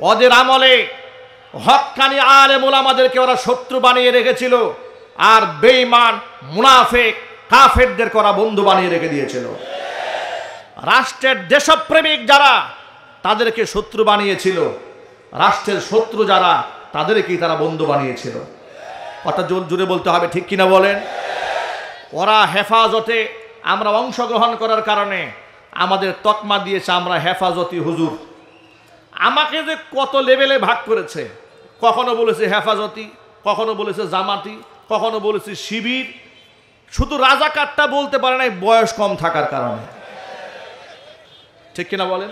ওদের আমলে হক্কানি আলেম ওলামাদেরকে ওরা শত্রু বানিয়ে রেখেছিল, আর বেঈমান মুনাফিক কাফেরদেরকে ওরা বন্ধু বানিয়ে রেখে দিয়েছিল। রাষ্ট্রের দেশপ্রেমিক যারা তাদেরকে শত্রু বানিয়েছিল, রাষ্ট্রের শত্রু যারা তাদেরকেই তারা বন্ধু বানিয়েছিল। কথা জোরে বলতে হবে, ঠিক কিনা বলেন? ওরা হেফাজতে আমরা অংশগ্রহণ করার কারণে আমাদের তকমা দিয়েছে আমরা হেফাজতি হুজুর। আমাকে যে কত লেভেলে ভাগ করেছে, কখনো বলেছে হেফাজতি, কখনো বলেছে জামাতি, কখনো বলেছে শিবির। শুধু রাজাকারটা বলতে পারে নাই বয়স কম থাকার কারণে, ঠিক কিনা বলেন?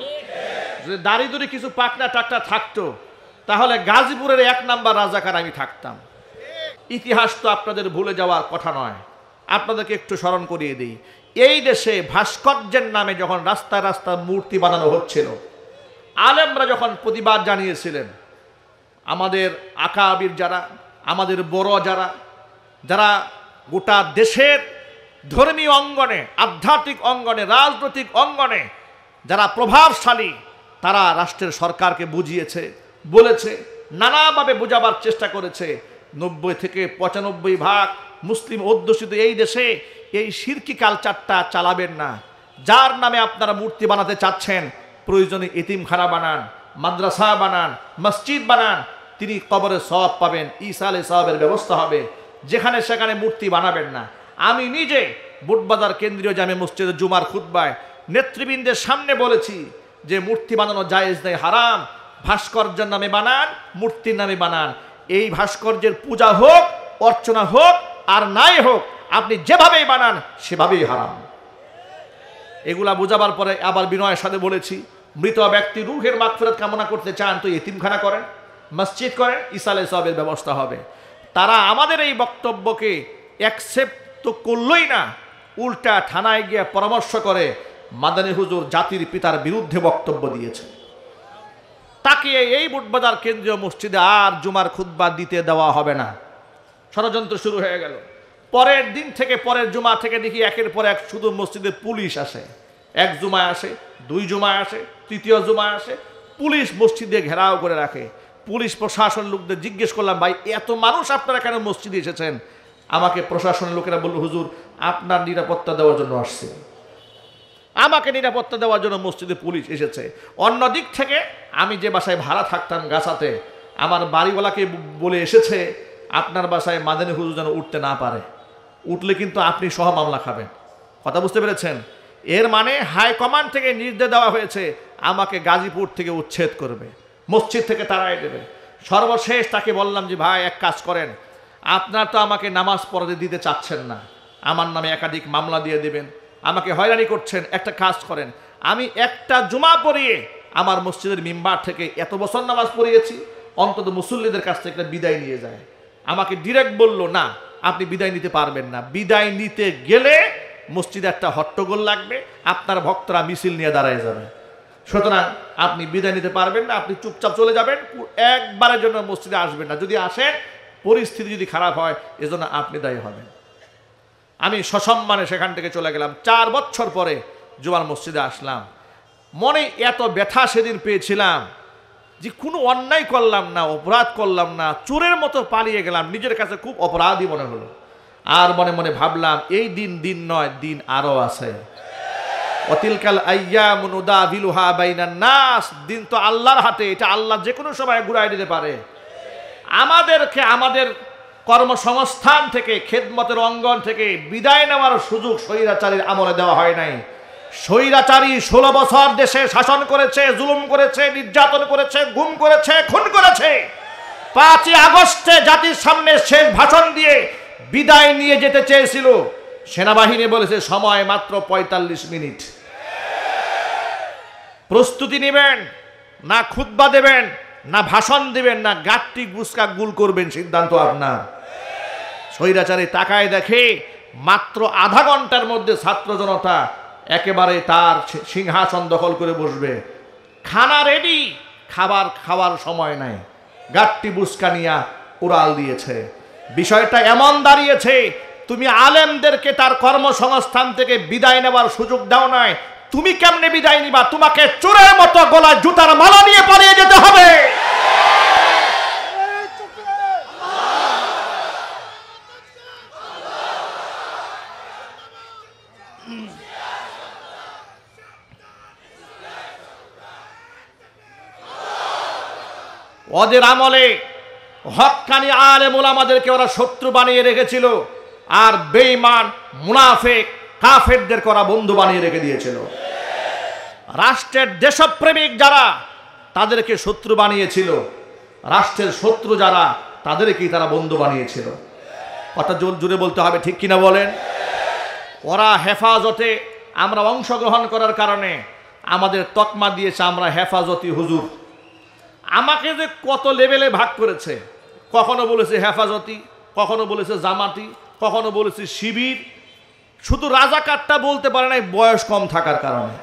যদি দাড়ি দড়ি কিছু পাকনা টাকটা থাকতো তাহলে গাজীপুরের 1 নাম্বার রাজাকার আমি থাকতাম। ইতিহাস তো আপনাদের ভুলে যাওয়ার কথা নয়, আপনাদেরকে একটু স্মরণ করিয়ে দিই। এই দেশে ভাস্কর্যের নামে যখন রাস্তায় রাস্তায় মূর্তি বানানো হচ্ছিল, আলেমরা যখন প্রতিবাদ জানিয়েছিলেন, আমাদের আকাবির যারা, আমাদের বড় যারা যারা গোটা দেশের ধর্মীয় অঙ্গনে, আধ্যাত্মিক অঙ্গনে, রাজনৈতিক অঙ্গনে যারা প্রভাবশালী, তারা রাষ্ট্রের সরকারকে বুঝিয়েছে, বলেছে, নানাভাবে বোঝাবার চেষ্টা করেছে। 90 থেকে 95% মুসলিম অধ্যুষিত এই দেশে এই শিরকি কালচারটা চালাবেন না। যার নামে আপনারা মূর্তি বানাতে চাচ্ছেন, প্রয়োজনে এতিমখানা বানান, মাদ্রাসা বানান, মসজিদ বানান, তিনি কবরে সওয়াব পাবেন, ইসালে সওয়াবের ব্যবস্থা হবে। যেখানে সেখানে মূর্তি বানাবেন না। আমি নিজে বুটবাজার কেন্দ্রীয় জামে মসজিদে জুমার খুতবায় নেতৃবৃন্দের সামনে বলেছি যে মূর্তি বানানো জায়েজ নেই, হারাম। ভাস্কর্যের নামে বানান, মূর্তির নামে বানান, এই ভাস্কর্যের পূজা হোক, অর্চনা হোক আর নাই হোক, আপনি যেভাবেই বানান সেভাবেই হারাম। এগুলা বোঝাবার পরে আবার বিনয়ের সাথে বলেছি, মৃত ব্যক্তি রূহের মাগফিরাত কামনা করতে চান তো এতিমখানা করেন, মসজিদ করেন, ইসালে সওয়াবের ব্যবস্থা হবে। তারা আমাদের এই বক্তব্যকে অ্যাকসেপ্ট তো করলই না, উল্টা থানায় গিয়ে পরামর্শ করে মাদানী হুজুর জাতির পিতার বিরুদ্ধে বক্তব্য দিয়েছে। তাকে এই বুটবাজার কেন্দ্রীয় মসজিদে আর জুমার খুতবা দিতে দেওয়া হবে না। ষড়যন্ত্র শুরু হয়ে গেল। পরের দিন থেকে, পরের জুমা থেকে দেখি একের পর এক শুধু মসজিদে পুলিশ আসে। 1 জুমায় আসে, 2 জুমায় আসে, 3য় জুমায় আসে, পুলিশ মসজিদে ঘেরাও করে রাখে। পুলিশ প্রশাসন লোকদের জিজ্ঞেস করলাম, ভাই এত মানুষ আপনারা কেন মসজিদে এসেছেন? আমাকে প্রশাসনের লোকেরা বলল, হুজুর আপনার নিরাপত্তা দেওয়ার জন্য আসছে। আমাকে নিরাপত্তা দেওয়ার জন্য মসজিদে পুলিশ এসেছে। অন্য দিক থেকে আমি যে বাসায় ভাড়া থাকতাম গাছাতে, আমার বাড়িওয়ালাকে বলে এসেছে আপনার বাসায় মাদানী হুজুর যেন উঠতে না পারে, উঠলে কিন্তু আপনি সহ মামলা খাবেন। কথা বুঝতে পেরেছেন? এর মানে হাইকমান্ড থেকে নির্দেশ দেওয়া হয়েছে আমাকে গাজীপুর থেকে উচ্ছেদ করবে, মসজিদ থেকে তাড়াই দেবে। সর্বশেষ তাকে বললাম যে ভাই এক কাজ করেন, আপনার তো আমাকে নামাজ পড়াতে দিতে চাচ্ছেন না, আমার নামে একাধিক মামলা দিয়ে দেবেন, আমাকে হয়রানি করছেন। একটা কাজ করেন, আমি একটা জুমা পড়িয়ে আমার মসজিদের মিম্বার থেকে এত বছর নামাজ পড়িয়েছি, অন্তত মুসল্লিদের কাছ থেকে বিদায় নিয়ে যায়। আমাকে ডিরেক্ট বলল, না আপনি বিদায় নিতে পারবেন না, বিদায় নিতে গেলে মসজিদে একটা হট্টগোল লাগবে, আপনার ভক্তরা মিছিল নিয়ে দাঁড়ায় যাবে, সুতরাং আপনি বিদায় নিতে পারবেন না, আপনি চুপচাপ চলে যাবেন, একবারের জন্য মসজিদে আসবেন না, যদি আসেন পরিস্থিতি যদি খারাপ হয় এজন্য আপনি দায়ী হবেন। আমি সসম্মানে সেখান থেকে চলে গেলাম। 4 বছর পরে জুমার মসজিদে আসলাম। মনে এত ব্যথা সেদিন পেয়েছিলাম যে কোনো অন্যায় করলাম না, অপরাধ করলাম না, চোরের মতো পালিয়ে গেলাম, নিজের কাছে খুব অপরাধী মনে হলো। আর মনে মনে ভাবলাম এই দিন দিন নয়, দিন আরো আছে। অতিলকাল আইয়ামু নুদাবিলুহা বাইনান নাস, দিন তো আল্লাহর হাতে, এটা আল্লাহ যে কোনো সময় ঘুরাই দিতে পারে। আমাদেরকে আমাদের কর্মসংস্থান থেকে, খেদমতের অঙ্গন থেকে বিদায় নেওয়ার সুযোগ স্বৈরাচারীর আমলে দেওয়া হয় নাই। স্বৈরাচারী 16 বছর দেশে শাসন করেছে, জুলুম করেছে, নির্যাতন করেছে, গুম করেছে, খুন করেছে। 5ই আগস্টে জাতির সামনে শেষ ভাষণ দিয়ে বিদায় নিয়ে যেতে চেয়েছিল, সেনাবাহিনী বলেছে সময় মাত্র 45 মিনিট। প্রস্তুতি নেবেন না, খুতবা দেবেন না, ভাষণ দিবেন না, গাট্টি গুসকা গুল করবেন, সিদ্ধান্ত আপনার। স্বৈরাচারী তাকায় দেখে মাত্র আধা ঘন্টার মধ্যে ছাত্র জনতা একেবারে তার সিংহাসন দখল করে বসবে। খানা রেডি, খাবার খাওয়ার সময় নাই, গাট্টি বুসকা নিয়া উড়াল দিয়েছে। বিষয়টা এমন দাঁড়িয়েছে, তুমি আলেমদেরকে তার কর্মসংস্থান থেকে বিদায় নেওয়ার সুযোগ দাও নাই, তুমি কেমনে বিদায় নিবা? তোমাকে চোরের মতো গলায় জুতার মালা নিয়ে পালিয়ে যেতে হবে। ওদের আমলে হক্কানি আলেম ওলামাদেরকে ওরা শত্রু বানিয়ে রেখেছিল, আর বেঈমান মুনাফিক কাফেরদেরকে ওরা বন্ধু বানিয়ে রেখে দিয়েছিল। রাষ্ট্রের দেশপ্রেমিক যারা তাদেরকে শত্রু বানিয়েছিল, রাষ্ট্রের শত্রু যারা তাদেরকেই তারা বন্ধু বানিয়েছিল। কথা জোরে বলতে হবে, ঠিক কিনা বলেন? ওরা হেফাজতে আমরা অংশগ্রহণ করার কারণে আমাদের তকমা দিয়েছে আমরা হেফাজতি হুজুর। আমাকে যে কত লেভেলে ভাগ করেছে, কখনো বলেছে হেফাজতি, কখনো বলেছে জামাতি, কখনো বলেছে শিবির। শুধু রাজাকারটা বলতে পারে নাই বয়স কম থাকার কারণে,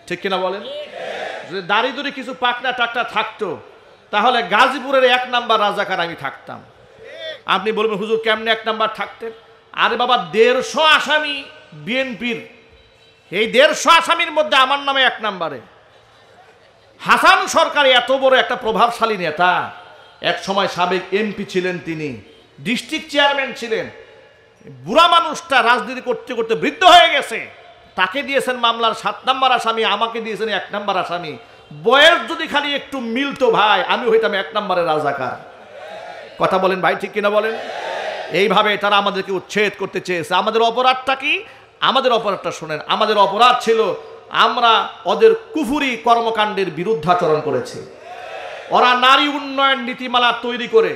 ঠিক কিনা বলেন? যদি দাড়ি কিছু পাকনা টাকটা থাকতো তাহলে গাজীপুরের 1 নাম্বার রাজাকার আমি থাকতাম। আপনি বলবেন হুজুর কেমনে 1 নাম্বার থাকতেন? আরে বাবা, 150 আসামি বিএনপির, এই 150 আসামির মধ্যে আমার নামে 1 নাম্বারে। হাসান সরকার এত বড় একটা প্রভাবশালী নেতা, এক সময় সাবেক এমপি ছিলেন, তিনি ডিস্ট্রিক্ট চেয়ারম্যান ছিলেন। বুড়া মানুষটা রাজনীতি করতে করতে বৃদ্ধ হয়ে গেছে, তাকে দিয়েছেন মামলার 7 নাম্বার আসামি, আমাকে দিয়েছেন 1 নাম্বার আসামি। বয়স যদি খালি একটু মিলতো ভাই, আমি হইতাম 1 নাম্বারের রাজাকার। কথা বলেন ভাই, ঠিক কিনা বলেন? এইভাবে তারা আমাদেরকে উচ্ছেদ করতে চেয়েছে। আমাদের অপরাধটা কি? আমাদের অপরাধটা শোনেন। আমাদের অপরাধ ছিল আমরা ওদের কুফুরি কর্মকাণ্ডের বিরুদ্ধাচরণ করেছি। ওরা নারী উন্নয়ন নীতিমালা তৈরি করে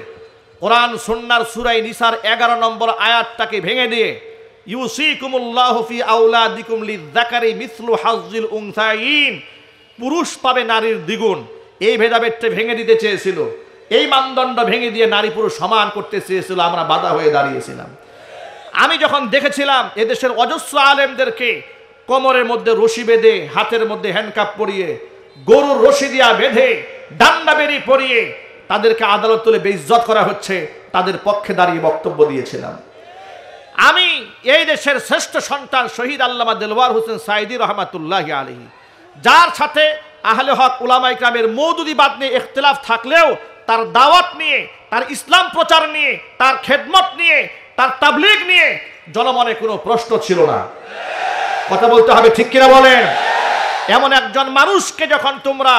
কোরআন সুন্নাহর সূরা নিসার 11 নম্বর আয়াতটাকে ভেঙে দিয়ে ইউসিকুমুল্লাহু ফি আওলাদিকুম লিযাকারি মিসলু হাজ্জিল উনসাইন, পুরুষ পাবে নারীর দ্বিগুণ, এই ভেদাভেদটা ভেঙে দিতে চেয়েছিল। এই মানদণ্ড ভেঙে দিয়ে নারী পুরুষ সমান করতে চেয়েছিল। আমরা বাধা হয়ে দাঁড়িয়েছিলাম। আমি যখন দেখেছিলাম এদেশের অজস্র আলেমদেরকে কোমরের মধ্যে রশি বেঁধে, হাতের মধ্যে হ্যান্ডকাপ পরিয়ে, গরুর রশি দিয়া বেঁধে, ডান্ডা বেরি পরিয়ে তাদেরকে আদালত তুলে বেইজ্জত করা হচ্ছে, তাদের পক্ষে দাঁড়িয়ে বক্তব্য দিয়েছিলাম। আমি এই দেশের শ্রেষ্ঠ সন্তান শহীদ আল্লামা দেলওয়ার হোসেন সাইদি রহমাতুল্লাহি আলাইহি, যার সাথে আহলে হক উলামায়ে কেরামের মওদুদিবাদ নিয়ে ইখতিলাফ থাকলেও তার দাওয়াত নিয়ে, তার ইসলাম প্রচার নিয়ে, তার খেদমত নিয়ে, তার তাবলীগ নিয়ে জনমনে কোনো প্রশ্ন ছিল না। কথা বলতে হবে, ঠিক কিনা বলেন? এমন একজন মানুষকে যখন তোমরা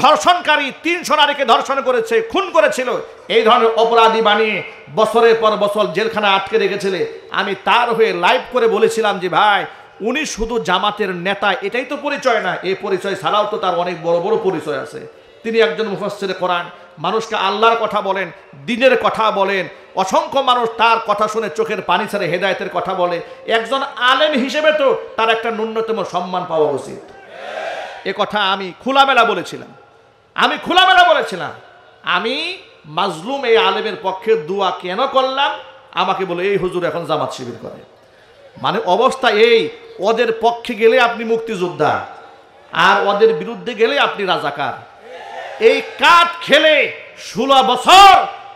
ধর্ষণকারী 300 নারীকে ধর্ষণ করেছে, খুন করেছিল, এই ধরনের অপরাধী বানিয়ে বছরের পর বছর জেলখানায় আটকে রেখেছিলে, আমি তার হয়ে লাইভ করে বলেছিলাম যে ভাই, উনি শুধু জামাতের নেতা এটাই তো পরিচয় না, এই পরিচয় ছাড়াও তো তার অনেক বড় বড় পরিচয় আছে। তিনি একজন মুফাসসিরে কোরআন, মানুষকে আল্লাহর কথা বলেন, দ্বীনের কথা বলেন। অসংখ্য মানুষ তার কথা শুনে চোখের পানি ছেড়ে হেদায়েতের কথা বলে। একজন আলেম হিসেবে তো তার একটা ন্যূনতম সম্মান পাওয়া উচিত। এ কথা আমি খোলামেলা বলেছিলাম। আমি মাজলুম এই আলেমের পক্ষে দোয়া কেন করলাম? আমাকে বলে এই হুজুর এখন জামাত শিবির করে। মানে অবস্থা এই, ওদের পক্ষে গেলে আপনি মুক্তিযোদ্ধা, আর ওদের বিরুদ্ধে গেলে আপনি রাজাকার। এই কাঠ খেলে 16 বছর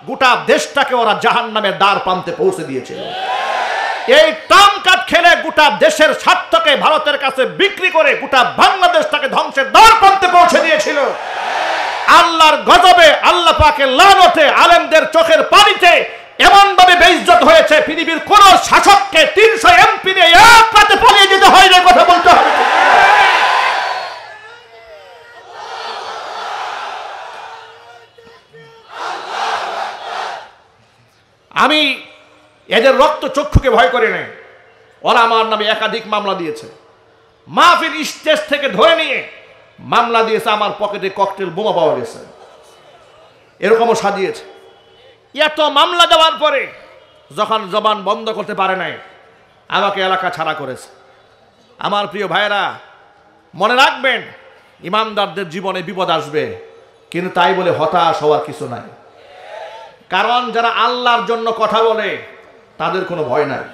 গোটা দেশটাকে ওরা জাহান্নামের দ্বার প্রান্তে পৌঁছে দিয়েছিল। এই টাম কাঠ খেলে গোটা দেশের স্বার্থকে ভারতের কাছে বিক্রি করে গোটা বাংলাদেশটাকে ধ্বংসের দ্বার প্রান্তে পৌঁছে দিয়েছিল। আল্লাহর গজবে, আল্লাহ পাকের লানতে, আলেমদের চোখের পানিতে এমন ভাবে বেইজ্জত হয়েছে, পৃথিবীর কোন শাসককে 300 এমপি নিয়ে এক রাতে পালিয়ে যেতে হয় না। কথা বলতে হবে। আমি এদের রক্ত চক্ষুকে ভয় করে নেই। ওরা আমার নামে একাধিক মামলা দিয়েছে। মাহফিল স্টেজ থেকে ধরে নিয়ে মামলা দিয়েছে, আমার পকেটে ককটেল বোমা পাওয়া গেছে, এরকমও সাজিয়েছে। এত মামলা দেওয়ার পরে যখন জবান বন্ধ করতে পারে নাই, আমাকে এলাকা ছাড়া করেছে। আমার প্রিয় ভাইয়েরা, মনে রাখবেন, ইমানদারদের জীবনে বিপদ আসবে, কিন্তু তাই বলে হতাশ হওয়ার কিছু নাই। কারণ যারা আল্লাহর জন্য কথা বলে তাদের কোনো ভয় নাই।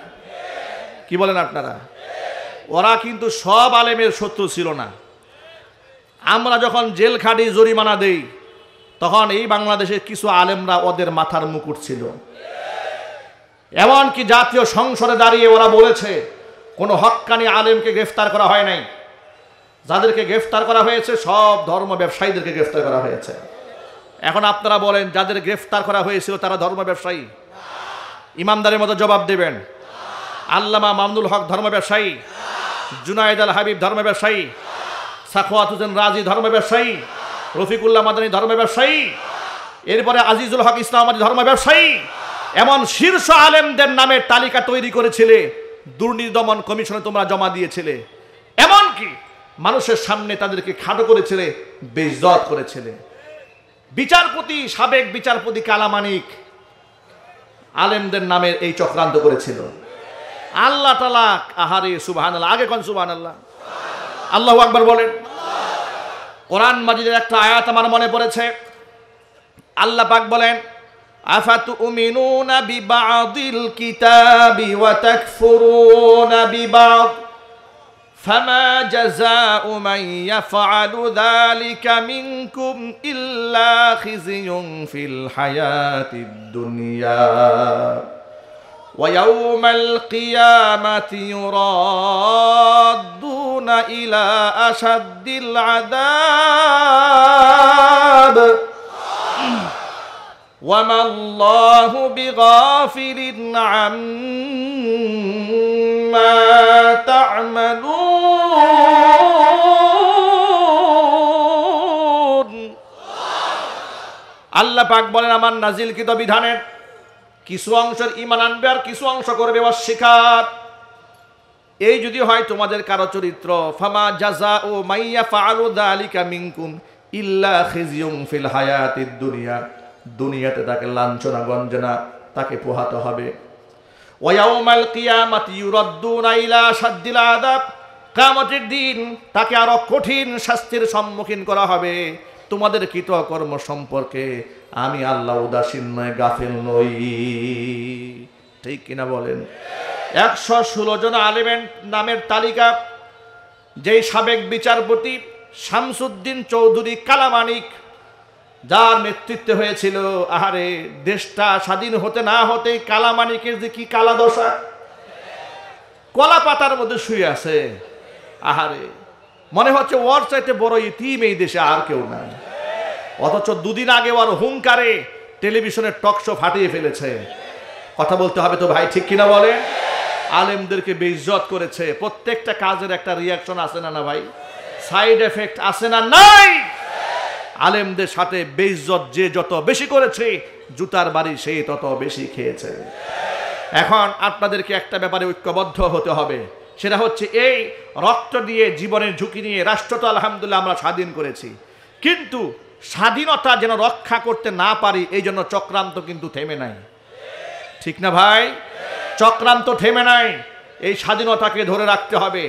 কি বলেন আপনারা? ওরা কিন্তু সব আলেমের শত্রু ছিল না। আমরা যখন জেল খাটি, জরিমানা দেই, তখন এই বাংলাদেশের কিছু আলেমরা ওদের মাথার মুকুট ছিল। এমনকি জাতীয় সংসদে দাঁড়িয়ে ওরা বলেছে, কোনো হক্কানি আলেমকে গ্রেফতার করা হয় নাই। যাদেরকে গ্রেফতার করা হয়েছে সব ধর্ম ব্যবসায়ীদেরকে গ্রেফতার করা হয়েছে। এখন আপনারা বলেন, যাদের গ্রেফতার করা হয়েছিল তারা ধর্ম ব্যবসায়ী? ইমানদারের মতো জবাব দেবেন। আল্লামা মামুনুল হক ধর্ম ব্যবসায়ী? জুনায়েদ আল হাবিব ধর্ম ব্যবসায়ী? সাখাওয়াত হোসেন রাজি ধর্ম ব্যবসায়ী? রফিকুল্লাহ মাদানী ধর্ম ব্যবসায়ী? এরপরে আজিজুল হক ইসলামাবাদী ধর্ম ব্যবসায়ী? এমন শীর্ষ আলেমদের নামের তালিকা তৈরি করেছিলে, দুর্নীতি দমন কমিশনে তোমরা জমা দিয়েছিলে, এমনকি মানুষের সামনে তাদেরকে খাটো করেছিলে, বেইজ্জত করেছিলে। বিচারপতি, সাবেক বিচারপতি কালামানিক আলেমদের নামের এই চক্রান্ত করেছিল। আল্লাহ তাআলা, আহারে সুবহানাল্লাহ, আগে কোন সুবহানাল্লাহ, আল্লাহু আকবার বলেন। কোরআন মাজিদের একটা আয়াত আমার মনে পড়েছে। আল্লাহ পাক বলেন, আফাতুমিনুনা বিবাদিল কিতাবি ওয়া তাকফুরুনা বিবাদ ফামা জাযাউ মান ইয়াফআলু যালিকা মিনকুম ইল্লা খিজিয়ুন ফিল হায়াতিদ দুনিয়া ওয়া ইয়াওমাল কিয়ামাতি ইউরাদ্দুনা ইলা আশাদ্দিল আযাব وما الله بغافل عما تعملون। আল্লাহ পাক বলেন, আমার নাজিলকৃত বিধানের কিছু অংশের ঈমান আনবে আর কিছু অংশ করবে অস্বীকার। এই যদি হয় তোমাদের কারো চরিত্র, ফামা জাযাউ মান ইয়াফআলু যালিকা মিনকুম ইল্লা খিজিয়ুন ফিল হায়াতিদ দুনিয়া, দুনিয়াতে তাকে লাঞ্ছনা গঞ্জনা, তাকে পোহাতে হবে। ওয়া ইয়াউমাল কিয়ামাতি ইউরাদ্দুনা ইলা আশাদ্দিল আযাব, কিয়ামতের দিন তাকে আরো কঠিন শাস্তির সম্মুখীন করা হবে। তোমাদের কৃতকর্ম সম্পর্কে আমি আল্লাহ উদাসীন নয়, গাফিল নই। ঠিক কিনা বলেন? 116 জন আলেমের নামের তালিকা, যেই সাবেক বিচারপতি শামসুদ্দিন চৌধুরী কালামানিক, যার নেতৃত্বে হয়েছিল, আহারে দেশটা স্বাধীন হতে না হতে কালামানিকের যে কি কালা দশা, কলা পাতার মধ্যে শুয়ে আছে। আহারে মনে হচ্ছে ওর চাইতে বড় ইতিম এই দেশে আর কেউ নাই। অথচ দুদিন আগে ওর হুঙ্কারে টেলিভিশনের টক শো ফাটিয়ে ফেলেছে। কথা বলতে হবে তো ভাই, ঠিক কিনা বলে? আলেমদেরকে বেইজ্জত করেছে। প্রত্যেকটা কাজের একটা রিয়াকশন আছে না, না ভাই? সাইড এফেক্ট আছে না, নাই? আলেমদের সাথে বেইজ্জত যে যত বেশি করেছে, জুতার বাড়ি সে তত বেশি খেয়েছে। এখন আপনাদেরকে একটা ব্যাপারে ঐক্যবদ্ধ হতে হবে, সেটা হচ্ছে এই রক্ত দিয়ে জীবনের ঝুঁকি নিয়ে রাষ্ট্র তো আলহামদুলিল্লাহ আমরা স্বাধীন করেছি, কিন্তু স্বাধীনতা যেন রক্ষা করতে না পারি এই জন্য চক্রান্ত কিন্তু থেমে নাই। ঠিক না ভাই? চক্রান্ত থেমে নাই। এই স্বাধীনতাকে ধরে রাখতে হবে।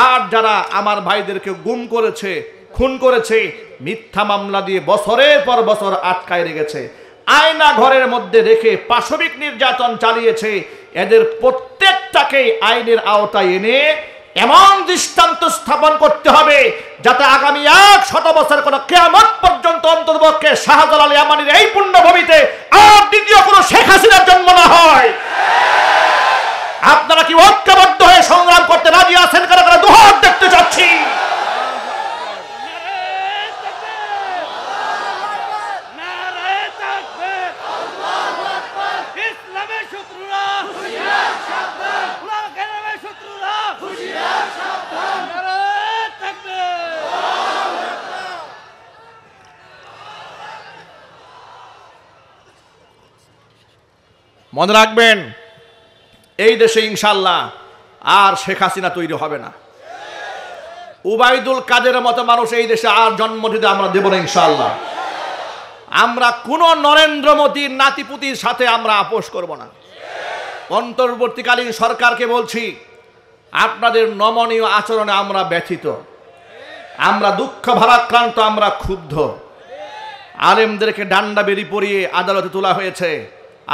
আর যারা আমার ভাইদেরকে গুম করেছে, খুন করেছে, মিথ্যা মামলা দিয়ে বছরের পর বছর আটকায় রেখেছে, আয়না ঘরের মধ্যে রেখে পাশবিক নির্যাতন চালিয়েছে, এদের প্রত্যেকটাকেই আইনের আওতায় এনে এমন দৃষ্টান্ত স্থাপন করতে হবে যাতে আগামী 100 বছর কোন কিয়ামত পর্যন্ত অন্তর্পক্ষে শাহজালাল ইয়ামানির এই পুণ্যভূমিতে আর দ্বিতীয় কোনো শেখ হাসিনার জন্ম না হয়। আপনারা কি ঐক্যবদ্ধ হয়ে সংগ্রাম করতে রাজি আছেন? কারা কারা দুহাত দেখতে চাচ্ছি। মনে রাখবেন, এই দেশে ইনশাআল্লাহ আর শেখ হাসিনা তৈরি হবে না। উবাইদুল কাদের মতো মানুষ এই দেশে আর জন্ম দিতে আমরা দেব না ইনশাআল্লাহ। আমরা কোন নরেন্দ্র মোদীর নাতিপুতির সাথে আমরা আপোষ করব না। অন্তর্বর্তীকালীন সরকারকে বলছি, আপনাদের নমনীয় আচরণে আমরা ব্যথিত, আমরা দুঃখ ভারাক্রান্ত, আমরা ক্ষুব্ধ। আলেমদেরকে ডান্ডা বেরি পরিয়ে আদালতে তোলা হয়েছে,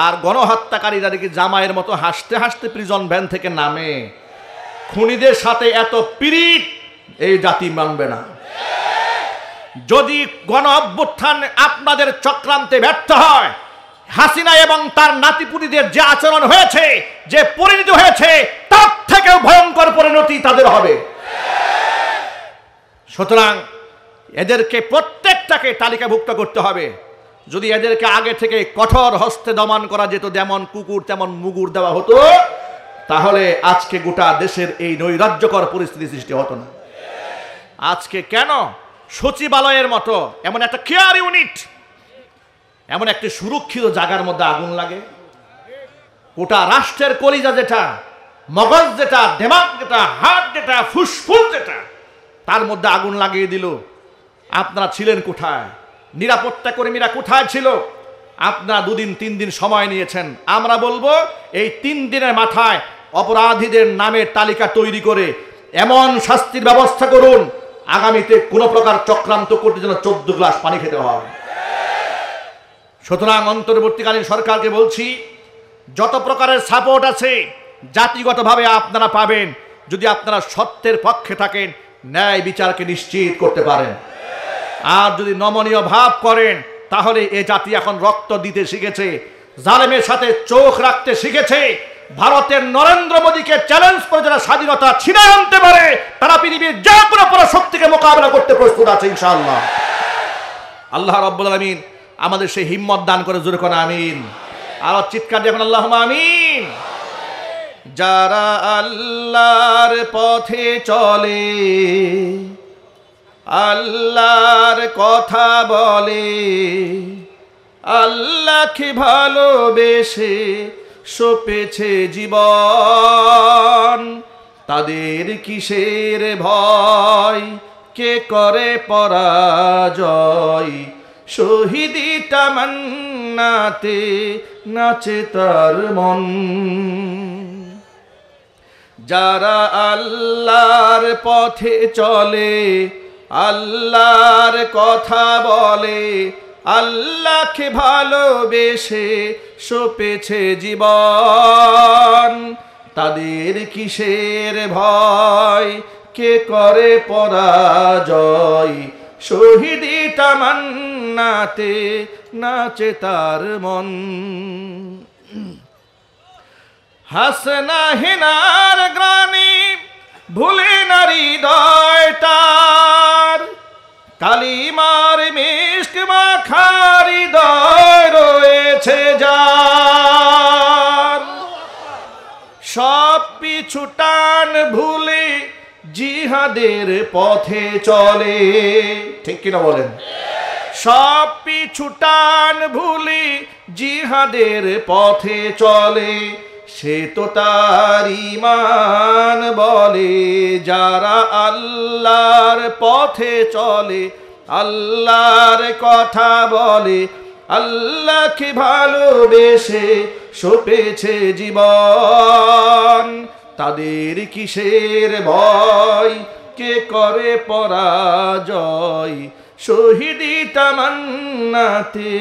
আর গণহত্যাকারীরা দেখি জামাইয়ের মতো হাসতে হাসতে প্রিজন ভ্যান থেকে নামে। খুনিদের সাথে এত পীড়িত এই জাতি মানবে না। যদি গণ অভ্যুত্থান আপনাদের চক্রান্তে ব্যর্থ হয়, হাসিনা এবং তার নাতিপুতিদের যে আচরণ হয়েছে, যে পরিণতি হয়েছে, তার থেকেও ভয়ঙ্কর পরিণতি তাদের হবে। সুতরাং এদেরকে প্রত্যেকটাকে তালিকাভুক্ত করতে হবে। যদি এদেরকে আগে থেকে কঠোর হস্তে দমন করা যেত, যেমন কুকুর তেমন মুগুর দেওয়া হতো, তাহলে আজকে গোটা দেশের এই নৈরাজ্যকর পরিস্থিতি সৃষ্টি হতো না। আজকে কেন সচিবালয়ের মতো এমন একটা কেয়ার ইউনিট, এমন একটি সুরক্ষিত জায়গার মধ্যে আগুন লাগে? গোটা রাষ্ট্রের কলিজা যেটা, মগজ যেটা, দেমাগ যেটা, হার্ট যেটা, ফুসফুস যেটা, তার মধ্যে আগুন লাগিয়ে দিল। আপনারা ছিলেন কোথায়? নিরাপত্তা কর্মীরা কোথায় ছিল? আপনারা 2 দিন 3 দিন সময় নিয়েছেন। আমরা বলবো এই 3 দিনের মাথায় অপরাধীদের নামের তালিকা তৈরি করে এমন শাস্তির ব্যবস্থা করুন, আগামীতে কোনো প্রকার চক্রান্ত করতে যেন 14 গ্লাস পানি খেতে হয়। সুতরাং অন্তর্বর্তীকালীন সরকারকে বলছি, যত প্রকারের সাপোর্ট আছে জাতিগতভাবে আপনারা পাবেন, যদি আপনারা সত্যের পক্ষে থাকেন, ন্যায় বিচারকে নিশ্চিত করতে পারেন। আর যদি নমনীয় ভাব করেন, তাহলে এ জাতি এখন রক্ত দিতে শিখেছে, জালেমের সাথে চোখ রাখতে শিখেছে। ভারতের নরেন্দ্র মোদীকে চ্যালেঞ্জ করে যারা স্বাধীনতা ছিনিয়ে আনতে পারে, তারা পৃথিবীর যে কোনো পরাশক্তিকে মোকাবেলা করতে প্রস্তুত আছে ইনশাআল্লাহ। আল্লাহ রাব্বুল আলামিন আমাদের সেই হিম্মত দান করে, জোরে কোন আমিন। আর চিৎকার দিয়ে এখন আল্লাহুম্মা আমিন। যারা আল্লাহর পথে চলে, আল্লাহর কথা বলে, আল্লাহকে ভালোবেসে সপেছে জীবন, তাদের কিসের ভয়, কে করে পরাজয়, শহীদি তামান্নাতে নাচে তার মন। যারা আল্লাহর পথে চলে, আল্লাহর কথা বলে, আল্লাহকে ভালোবেসে সপেছে জীবন, তাদের কিসের ভয়, কে করে পরাজয়, শহীদি তামান্নাতে নাচে তার মন। হাসনা হিনার গ্রানি ভুলে নারী হৃদয়টার, কালিমার মিষ্ক মাখা হৃদয় রয়েছে যার, সব পিছু টান ভুলে জিহাদের পথে চলে। ঠিক কিনা বলেন? সব পিছু টান ভুলে জিহাদের পথে চলে, সে তো তার ঈমান বলে। যারা আল্লাহর পথে চলে, আল্লাহর কথা বলে, আল্লাহকে ভালোবেসে সপেছে জীবন, তাদের কিসের ভয়, কে করে পরাজয়, শহীদি তামান্নাতে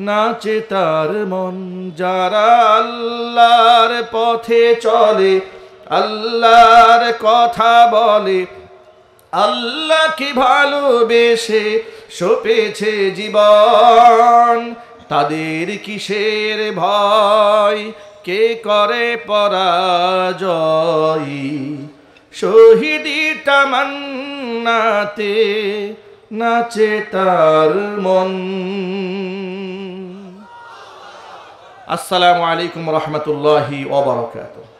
নাচে তার মন। যারা আল্লাহর পথে চলে, আল্লাহর কথা বলে, আল্লাহকে ভালোবেসে সপেছে জীবন, তাদের কিসের ভয়, কে করে পরাজয়, শহীদি তামান্নাতে নাচে তার মন। আসসালামু আলাইকুম ওয়া রাহমাতুল্লাহি ওয়া বারাকাতুহু।